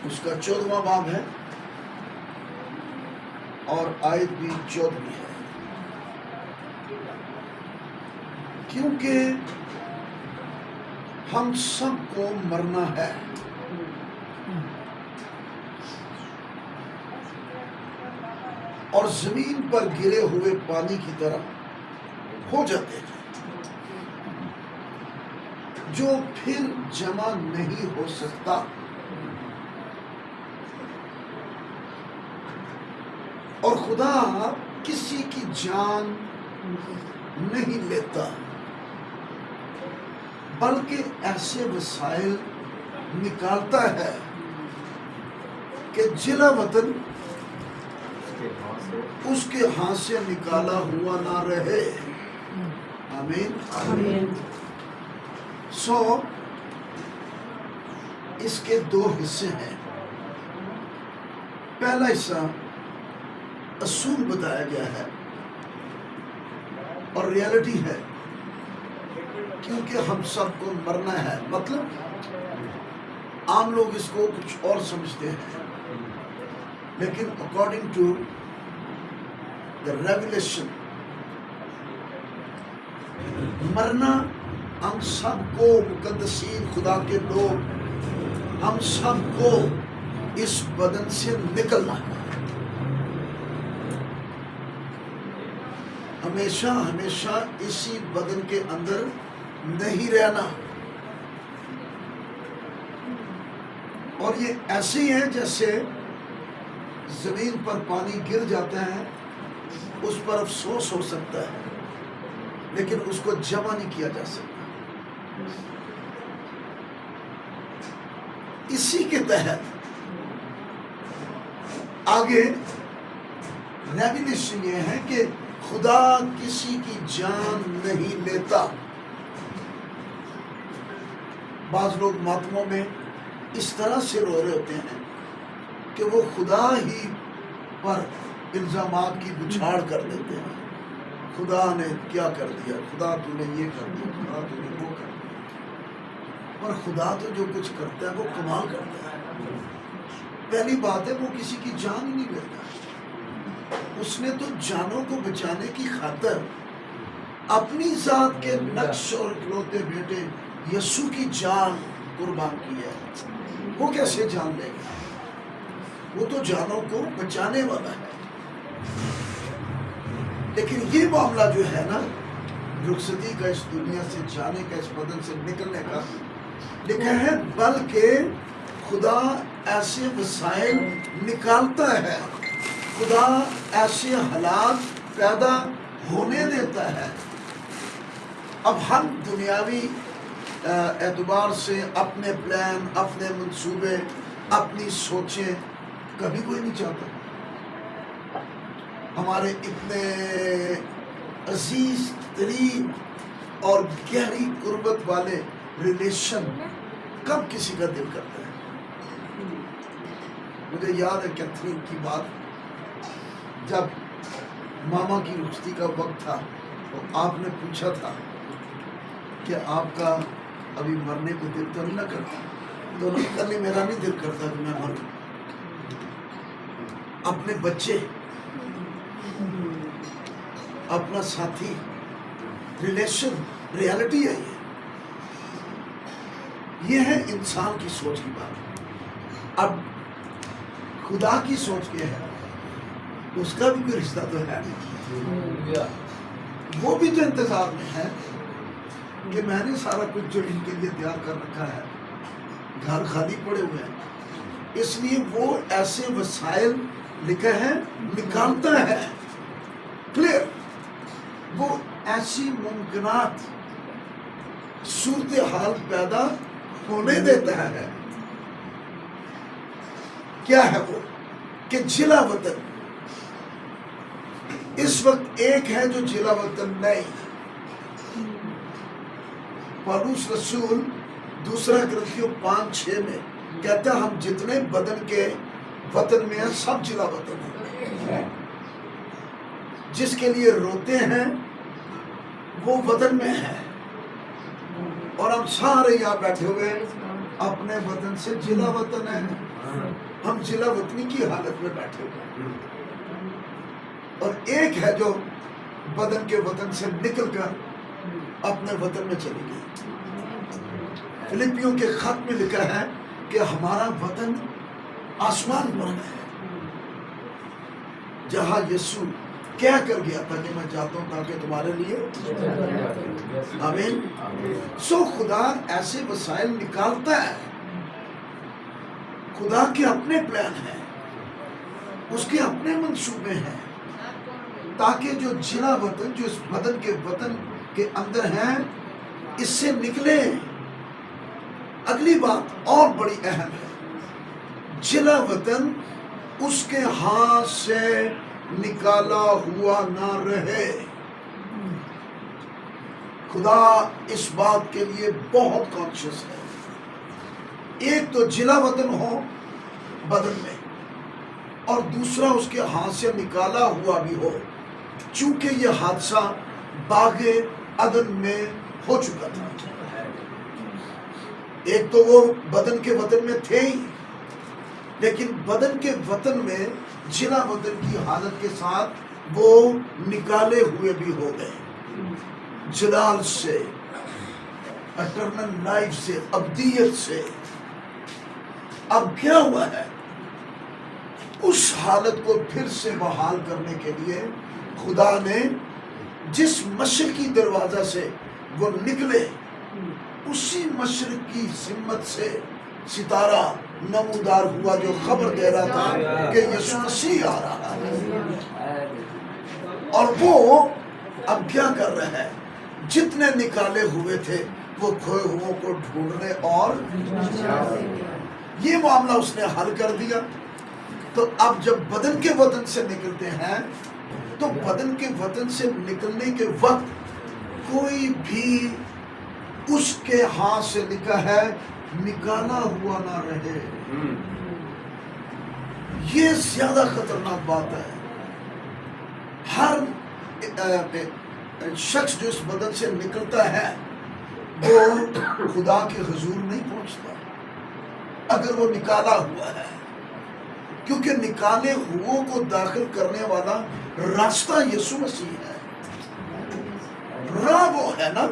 اس کا 14واں باب ہے اور آیت بھی 14 ہے. کیونکہ ہم سب کو مرنا ہے اور زمین پر گرے ہوئے پانی کی طرح ہو جاتے ہیں جو پھر جمع نہیں ہو سکتا اور خدا کسی کی جان نہیں لیتا بلکہ ایسے وسائل نکالتا ہے کہ جلا وطن اس کے ہاتھ سے نکالا ہوا نہ رہے. آمین. اس کے 2 حصے ہیں. پہلا حصہ اصول بتایا گیا ہے اور ریالٹی ہے کیونکہ ہم سب کو مرنا ہے. مطلب عام لوگ اس کو کچھ اور سمجھتے ہیں لیکن اکارڈنگ ٹو دا ریویلیشن مرنا ہم سب کو، مقدسین خدا کے لوگ، ہم سب کو اس بدن سے نکلنا ہے. ہمیشہ ہمیشہ اسی بدن کے اندر نہیں رہنا. اور یہ ایسے ہی ہے جیسے زمین پر پانی گر جاتا ہے، اس پر افسوس ہو سکتا ہے لیکن اس کو جمع نہیں کیا جا سکتا. اسی کے تحت آگے ریویلیشن یہ ہے کہ خدا کسی کی جان نہیں لیتا. بعض لوگ ماتموں میں اس طرح سے رو رہے ہوتے ہیں کہ وہ خدا ہی پر الزامات کی بچھاڑ کر دیتے ہیں. خدا نے کیا کر دیا، خدا تو نے یہ کر دیا، خدا تو نے وہ کر دیا. اور خدا تو جو کچھ کرتا ہے وہ کمال کرتا ہے. پہلی بات ہے وہ کسی کی جان ہی نہیں لیتا. اس نے تو جانوں کو بچانے کی خاطر اپنی ذات کے نقش اور اکلوتے بیٹے یسوع کی جان قربان کی ہے. وہ کیسے جان لے گا؟ وہ تو جانوں کو بچانے والا ہے. لیکن یہ معاملہ جو ہے نا، رخصتی کا، اس دنیا سے جانے کا، اس بدن سے نکلنے کا، لکھا ہے بلکہ خدا ایسے وسائل نکالتا ہے، خدا ایسے حالات پیدا ہونے دیتا ہے. اب ہم دنیاوی اعتبار سے اپنے پلان، اپنے منصوبے، اپنی سوچیں کبھی کوئی نہیں چاہتا. ہمارے اتنے عزیز ترین اور گہری قربت والے ریلیشن کب کسی کا دل کرتا ہے؟ مجھے یاد ہے کیتھرین کی بات، جب ماما کی رخصتی کا وقت تھا تو آپ نے پوچھا تھا کہ آپ کا ابھی مرنے کو دل تو نہیں نہ کرتا؟ تو انہوں نے کہا نہیں، میرا نہیں دل کرتا کہ میں مروں. اپنے بچے، اپنا ساتھی، ریلیشن، ریالٹی ہے یہ ہے انسان کی سوچ کی بات. اب خدا کی سوچ کیا ہے؟ اس کا بھی کوئی رشتہ تو ہے نہیں. وہ بھی تو انتظار میں ہے کہ میں نے سارا کچھ جو ان کے لیے تیار کر رکھا ہے، گھر خالی پڑے ہوئے ہیں، اس لیے وہ ایسے وسائل لکھا ہے نکالتا ہے. کلیئر؟ وہ ایسی ممکنات صورتحال پیدا ہونے دیتا ہے. کیا ہے وہ؟ کہ جلا وطن اس وقت ایک ہے جو جلا وطن نہیں. پالوس رسول 2 کرنتھیوں 5:6 میں کہتا ہے ہم جتنے بدن کے وطن میں ہیں سب جلا وطن ہیں. جس کے لیے روتے ہیں وہ وطن میں ہے، اور ہم سارے یہاں بیٹھے ہوئے اپنے وطن سے جلا وطن ہے. ہم جلا وطنی کی حالت میں بیٹھے ہوئے ہیں. اور ایک ہے جو بدن کے وطن سے نکل کر اپنے وطن میں چلی گئی. فلپیوں کے خط میں لکھا ہے کہ ہمارا وطن آسمان پر ہے، جہاں یسوع کہہ کر گیا تھا کہ میں جاتا ہوں تاکہ تمہارے لیے. آمین. سو خدا ایسے وسائل نکالتا ہے. خدا کے اپنے پلان ہیں، اس کے اپنے منصوبے ہیں، تاکہ جو جلا وطن جو اس بدن کے وطن کے اندر ہیں اس سے نکلے. اگلی بات اور بڑی اہم ہے، جلا وطن اس کے ہاتھ سے نکالا ہوا نہ رہے. خدا اس بات کے لیے بہت کانشیس ہے. ایک تو جلا وطن ہو بدن میں، اور دوسرا اس کے ہاتھ سے نکالا ہوا بھی ہو. چونکہ یہ حادثہ باغ عدن میں ہو چکا تھا. ایک تو وہ بدن کے وطن میں تھے ہی، لیکن بدن کے وطن میں جلا وطن کی حالت کے ساتھ وہ نکالے ہوئے بھی ہو گئے. جلال سے، اٹرنل لائف سے، ابدیت سے. اب کیا ہوا ہے؟ اس حالت کو پھر سے بحال کرنے کے لیے خدا نے جس مشرقی دروازہ سے وہ نکلے، اسی مشرق کی سمت سے ستارہ نمودار ہوا جو خبر دے رہا تھا کہ یسوع مسیح آ رہا ہے. اور وہ اب کیا کر رہا ہے؟ جتنے نکالے ہوئے تھے وہ کھوئے ہوئوں کو ڈھونڈنے، اور یہ معاملہ اس نے حل کر دیا. تو اب جب بدن کے وطن سے نکلتے ہیں تو بدن کے وطن سے نکلنے کے وقت کوئی بھی اس کے ہاتھ سے لکھا ہے نکالا ہوا نہ رہے. یہ زیادہ خطرناک بات ہے. ہر شخص جو اس بدن سے نکلتا ہے وہ خدا کے حضور نہیں پہنچتا اگر وہ نکالا ہوا ہے، کیونکہ نکالے ہوئوں کو داخل کرنے والا راستہ یسوع مسیح ہے. راہ وہ ہے نا،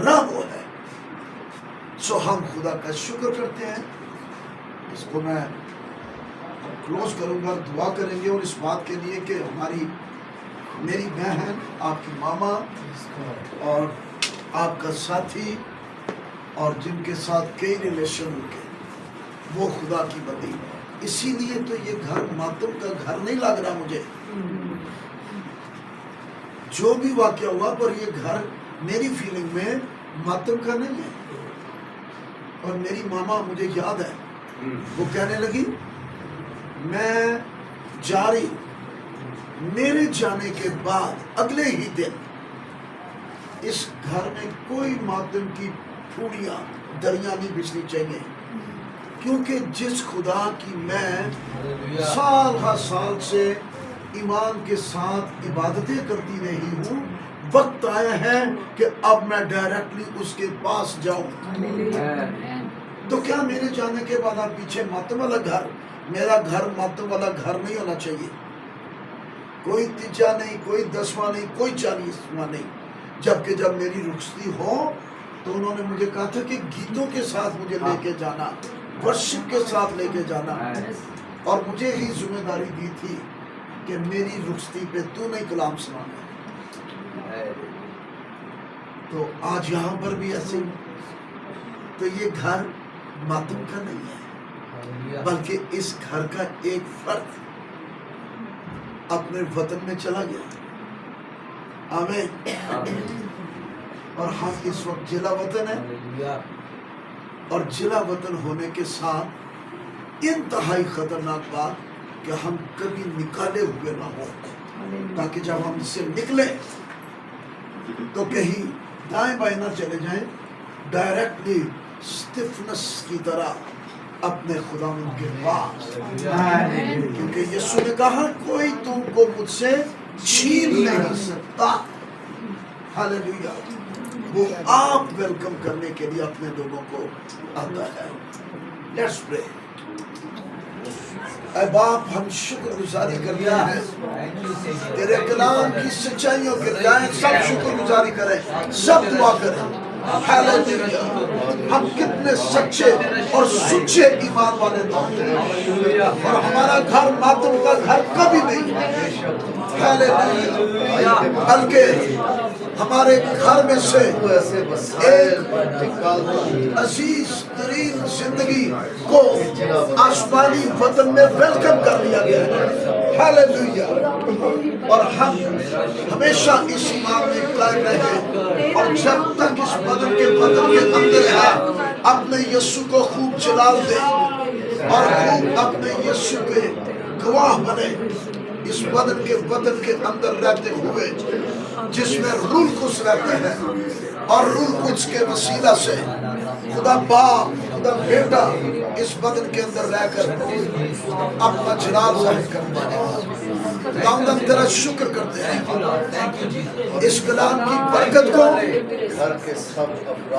راہ وہ ہے. سو ہم خدا کا شکر کرتے ہیں. اس کو میں کلوز کروں گا، دعا کریں گے، اور اس بات کے لیے کہ میری بہن، آپ کی ماما اور آپ کا ساتھی اور جن کے ساتھ کئی ریلیشن ہو کے وہ خدا کی بندی. اسی لیے تو یہ گھر ماتم کا گھر نہیں لگ رہا مجھے. جو بھی واقعہ ہوا پر یہ گھر میری فیلنگ میں ماتم کا نہیں ہے. اور میری ماما مجھے یاد ہے، وہ کہنے لگی میں جا رہی ہوں، میرے جانے کے بعد اگلے ہی دن اس گھر میں کوئی ماتم کی پھوڑیاں دریاں نہیں بچھنی چاہیے، کیونکہ جس خدا کی میں سال ہر سال سے ایمان کے ساتھ عبادتیں کرتی رہی ہوں، وقت آیا ہے کہ اب میں ڈائریکٹلی اس کے پاس جاؤں. تو کیا میرے جانے کے بعد آپ پیچھے ماتم والا گھر؟ میرا گھر ماتم والا گھر نہیں ہونا چاہیے. کوئی تیجا نہیں، کوئی 10واں نہیں، کوئی 40واں نہیں. جبکہ جب میری رخصتی ہو تو انہوں نے مجھے کہا تھا کہ گیتوں کے ساتھ مجھے لے کے جانا، ورشپ کے ساتھ لے کے جانا، اور مجھے ہی ذمہ داری دی تھی کہ میری رخصتی پہ تو نہیں کلام سنانا. تو آج یہاں پر بھی ایسے ہی. تو یہ گھر ماتم کا نہیں ہے، بلکہ اس گھر کا ایک فرد اپنے وطن میں چلا گیا. آمین. اور ہم اس وقت جلا وطن ہے، اور جلا وطن ہونے کے ساتھ انتہائی خطرناک بات کہ ہم کبھی نکالے ہوئے نہ ہو، تاکہ جب ہم اس سے نکلے تو کہیں دائیں بائیں نہ چلے جائیں، ڈائریکٹلی اسٹیفنس کی طرح اپنے خداوند کے پاس. کیونکہ یسوع نے کہا کوئی تم کو مجھ سے چھین نہیں سکتا. ہاللیلویا. وہ آپ ویلکم کرنے کے لیے اپنے لوگوں کو آتا ہے. لیٹس پرے. اے باپ ہم شکر گزاری کرتے ہیں تیرے کلام کی سچائیوں کے لیے. سب شکر گزاری کریں, سب دعا کریں. ہیلیلویا. ہم کتنے سچے اور سچے ایمان والے لوگ ہیں, اور ہمارا گھر ماتم کا گھر کبھی نہیں. ہیلیلویا. بلکہ ہمارے گھر میں سے ایک عزیز ترین زندگی کو آسمانی وطن میں ویلکم کر لیا گیا ہے. ہیلیلویا. اور ہم ہمیشہ اس ایمان میں قائم رہیں, اور جب تک اس بدن کے اندر ہے اپنے یسوع کو خوب جلال دیں, اور خوب اپنے یسوع کے گواہ بنے اس بدن کے اندر رہتے ہوئے, جس میں روح القدس رہتے ہیں, اور روح القدس کے وسیلہ سے خدا باپ خدا بیٹا اس بدن کے اندر رہ کر اپنا جلال ظاہر کرتے ہیں. ہم تیرا شکر کرتے ہیں اس کلام کی برکت کو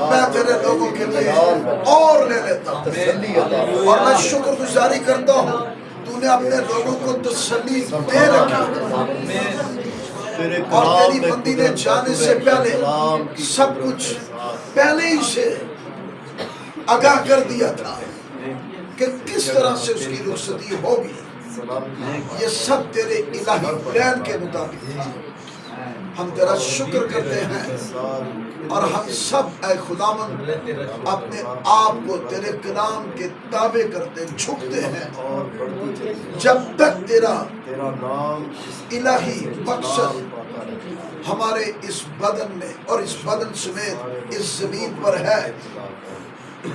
میں تیرے لوگوں کے لیے اور لے لیتا ہوں, اور میں شکر گزاری کرتا ہوں تو نے اپنے لوگوں کو تسلی دے رکھی, اور تیری بندی نے جانے سے پہلے سب کچھ پہلے ہی سے آگاہ کر دیا تھا کہ کس طرح سے اس کی رخصتی ہوگی. یہ سب تیرے الہی پلان کے مطابق تھا. ہم تیرا شکر کرتے ہیں, اور ہم سب اے خداوند اپنے آپ کو تیرے کلام کے تابع کرتے جھکتے ہیں, جب تک تیرا الہی مقصد ہمارے اس بدن میں اور اس بدن سمیت اس زمین پر ہے,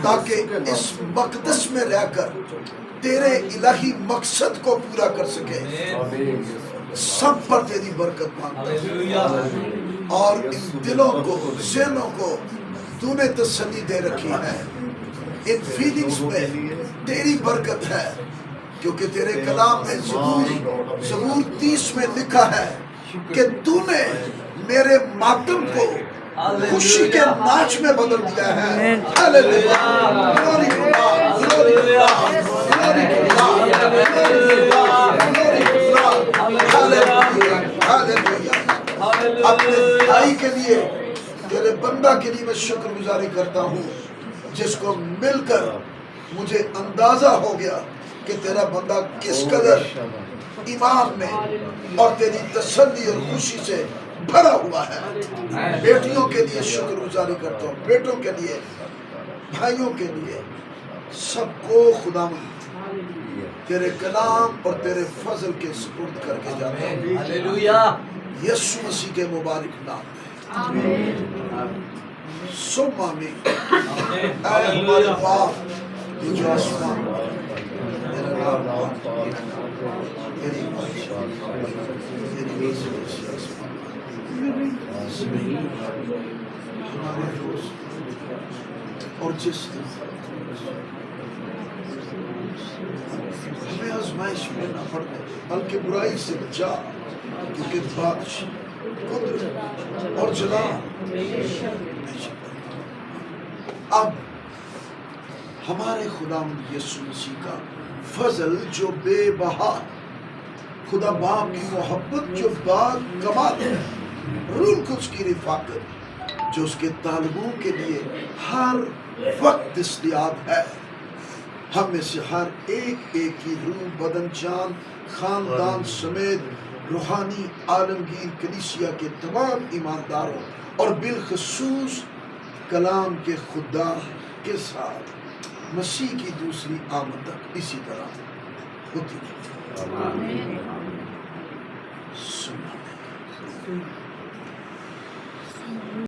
تاکہ اس مقدس میں رہ کر تیرے الہی مقصد کو پورا کر سکے. سب پر تیری برکت مانگتا ہوں, اور ان دلوں کو ذہنوں کو تو نے تسلی دے رکھی ہے. ان فیلنگز میں تیری برکت ہے, کیونکہ تیرے کلام میں زبور 30 میں لکھا ہے کہ تو نے میرے ماتم کو خوشی کے ناچ میں بدل دیا ہے. ہیلیلویا. گلوری خدا, گلوری خدا, گلوری خدا, گلوری خدا. ہیلیلویا. ہیلیلویا. اپنے بھائی کے لیے, تیرے بندہ کے لیے میں شکر گزاری کرتا ہوں, جس کو مل کر مجھے اندازہ ہو گیا کہ تیرا بندہ کس قدر ایمان میں اور تیری تسلی اور خوشی سے بھرا ہوا ہے. بیٹیوں کے لیے شکر گزاری کرتا ہوں, بیٹوں کے لیے, بھائیوں کے لیے, سب کو خداوند تیرے کلام اور تیرے فضل کے سپرد کر کے جاتا ہوں. ہیلیلویا. یسوع مسیح کے مبارک نام میں سم آمین. اے ہمارے باپ جو آسمان تیرا نام تیری ہمارے روز اور جس ہمیں آزمائش میں نہ پڑنے, بلکہ برائی سے بچا, کیونکہ بادشاہ قدرت اور جلال. اب ہمارے خداوند یسوع مسیح کا فضل جو بے بہا, خدا باپ کی محبت جو با کمال ہے, روح القدس کی رفاقت جو اس کے طالبوں کے لیے ہر وقت دستیاب ہے, ہم میں سے ہر ایک کی روح, بدن, جان, خاندان سمیت روحانی عالمگیر کلیسیا کے تمام ایمانداروں اور بالخصوص کلام کے خدا کے ساتھ مسیح کی دوسری آمد تک اسی طرح ہوتی ہے. آمین.